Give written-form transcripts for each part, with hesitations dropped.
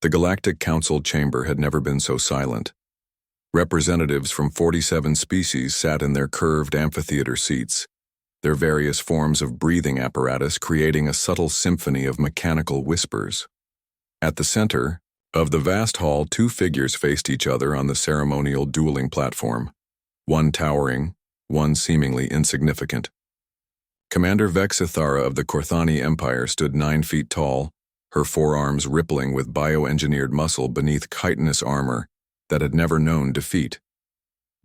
The Galactic Council chamber had never been so silent. Representatives from 47 species sat in their curved amphitheater seats, their various forms of breathing apparatus creating a subtle symphony of mechanical whispers. At the center of the vast hall, two figures faced each other on the ceremonial dueling platform, one towering, one seemingly insignificant. Commander Vexithara of the Korthani Empire stood 9 feet tall, her forearms rippling with bioengineered muscle beneath chitinous armor that had never known defeat.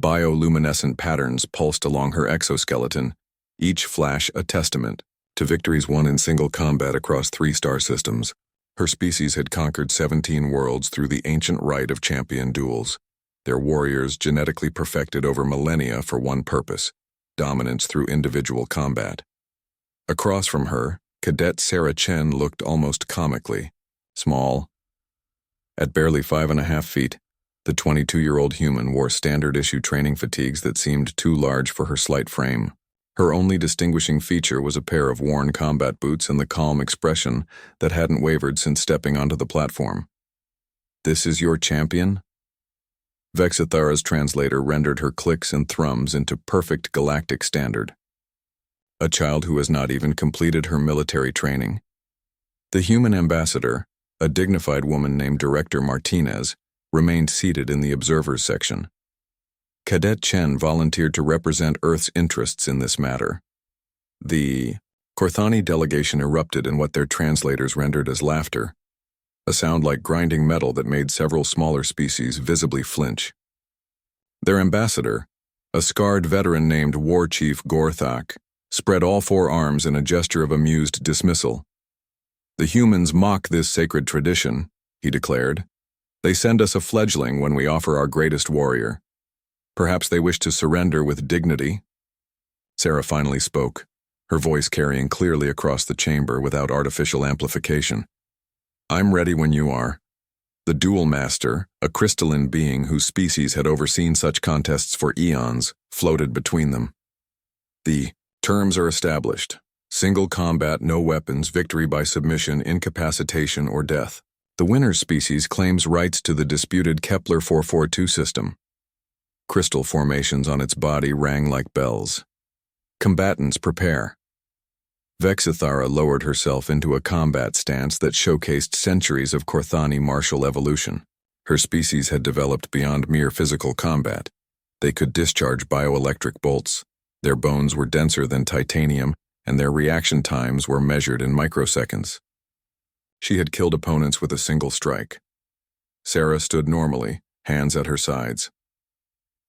Bioluminescent patterns pulsed along her exoskeleton, each flash a testament to victories won in single combat across 3 star systems. Her species had conquered 17 worlds through the ancient rite of champion duels, their warriors genetically perfected over millennia for one purpose: dominance through individual combat. Across from her, Cadet Sarah Chen looked almost comically small. At barely 5.5 feet, the 22-year-old human wore standard-issue training fatigues that seemed too large for her slight frame. Her only distinguishing feature was a pair of worn combat boots and the calm expression that hadn't wavered since stepping onto the platform. "This is your champion?" Vexithara's translator rendered her clicks and thrums into perfect galactic standard. A child who has not even completed her military training. The human ambassador, a dignified woman named Director Martinez, remained seated in the observers section. Cadet Chen volunteered to represent Earth's interests in this matter. The Korthani delegation erupted in what their translators rendered as laughter, a sound like grinding metal that made several smaller species visibly flinch. Their ambassador, a scarred veteran named War Chief Gorthak, spread all 4 arms in a gesture of amused dismissal. "The humans mock this sacred tradition," he declared. "They send us a fledgling when we offer our greatest warrior. Perhaps they wish to surrender with dignity." Sarah finally spoke, her voice carrying clearly across the chamber without artificial amplification. "I'm ready when you are." The Duel Master, a crystalline being whose species had overseen such contests for eons, floated between them. "The terms are established. Single combat, no weapons, victory by submission, incapacitation, or death. The winner's species claims rights to the disputed Kepler 442 system." Crystal formations on its body rang like bells. "Combatants, prepare." Vexithara lowered herself into a combat stance that showcased centuries of Korthani martial evolution. Her species had developed beyond mere physical combat. They could discharge bioelectric bolts. Their bones were denser than titanium, and their reaction times were measured in microseconds. She had killed opponents with a single strike. Sarah stood normally, hands at her sides.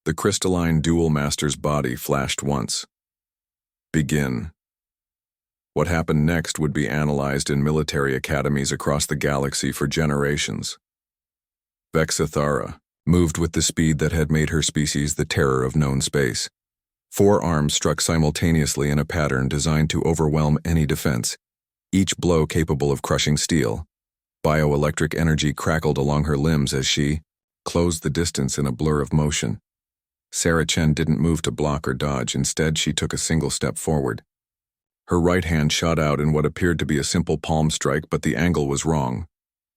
The crystalline Duel Master's body flashed once. "Begin." What happened next would be analyzed in military academies across the galaxy for generations. Vexithara moved with the speed that had made her species the terror of known space. 4 arms struck simultaneously in a pattern designed to overwhelm any defense, each blow capable of crushing steel. Bioelectric energy crackled along her limbs as she closed the distance in a blur of motion. Sarah Chen didn't move to block or dodge. Instead, she took a single step forward. Her right hand shot out in what appeared to be a simple palm strike, but the angle was wrong.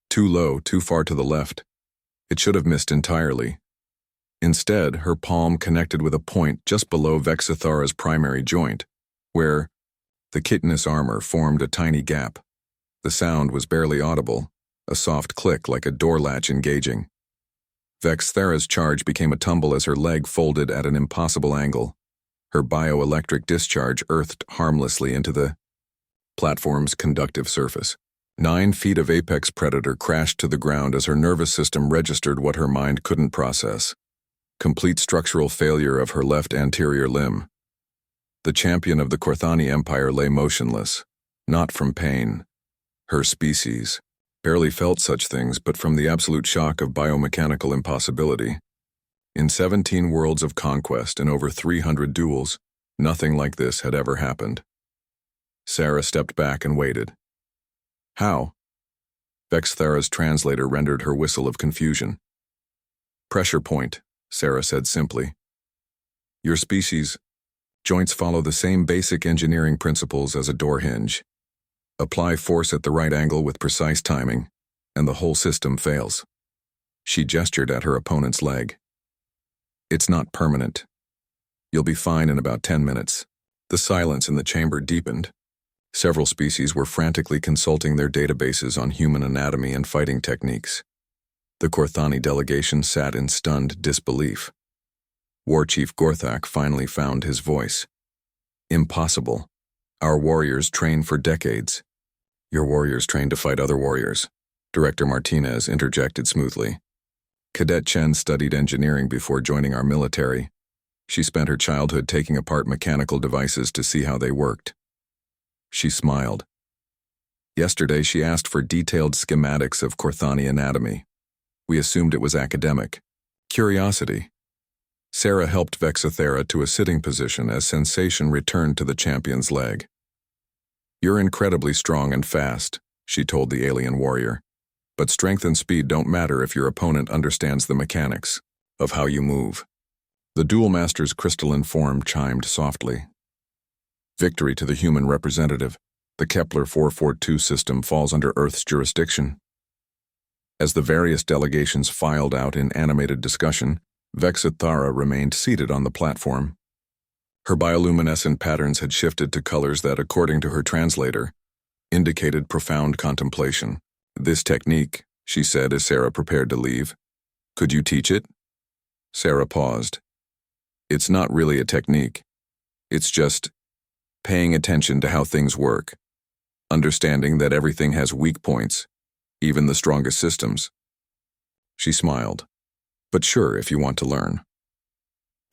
Too low, too far to the left. It should have missed entirely. Instead, her palm connected with a point just below Vexithara's primary joint, where the chitinous armor formed a tiny gap. The sound was barely audible, a soft click like a door latch engaging. Vexithara's charge became a tumble as her leg folded at an impossible angle. Her bioelectric discharge earthed harmlessly into the platform's conductive surface. 9 feet of apex predator crashed to the ground as her nervous system registered what her mind couldn't process: complete structural failure of her left anterior limb. The champion of the Korthani Empire lay motionless, not from pain. Her species barely felt such things, but from the absolute shock of biomechanical impossibility. In 17 worlds of conquest and over 300 duels, nothing like this had ever happened. Sarah stepped back and waited. "How?" Vexithara's translator rendered her whistle of confusion. "Pressure point," Sarah said simply. "Your species' joints follow the same basic engineering principles as a door hinge. Apply force at the right angle with precise timing. and the whole system fails. She gestured at her opponent's leg. It's not permanent. You'll be fine in about 10 minutes. The silence in the chamber deepened. Several species were frantically consulting their databases on human anatomy and fighting techniques. The Korthani delegation sat in stunned disbelief. War Chief Gorthak finally found his voice. Impossible. Our warriors train for decades. Your warriors train to fight other warriors, Director Martinez interjected smoothly. Cadet Chen studied engineering before joining our military. She spent her childhood taking apart mechanical devices to see how they worked. She smiled. Yesterday she asked for detailed schematics of Korthani anatomy. We assumed it was academic. Curiosity. Sarah helped Vexathera to a sitting position as sensation returned to the champion's leg. You're incredibly strong and fast, she told the alien warrior. But strength and speed don't matter if your opponent understands the mechanics of how you move. The Duel Master's crystalline form chimed softly. Victory to the human representative. The Kepler 442 system falls under Earth's jurisdiction. As the various delegations filed out in animated discussion, Vexathera remained seated on the platform. Her bioluminescent patterns had shifted to colors that, according to her translator, indicated profound contemplation. This technique, she said as Sarah prepared to leave. Could you teach it? Sarah paused. It's not really a technique. It's just paying attention to how things work, understanding that everything has weak points, even the strongest systems. She smiled. But sure, if you want to learn.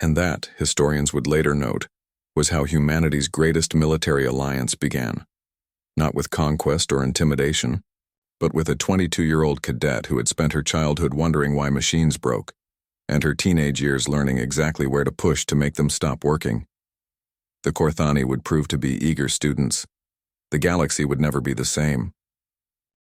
And that, historians would later note, was how humanity's greatest military alliance began. Not with conquest or intimidation, but with a 22-year-old cadet who had spent her childhood wondering why machines broke, and her teenage years learning exactly where to push to make them stop working. The Korthani would prove to be eager students. The galaxy would never be the same.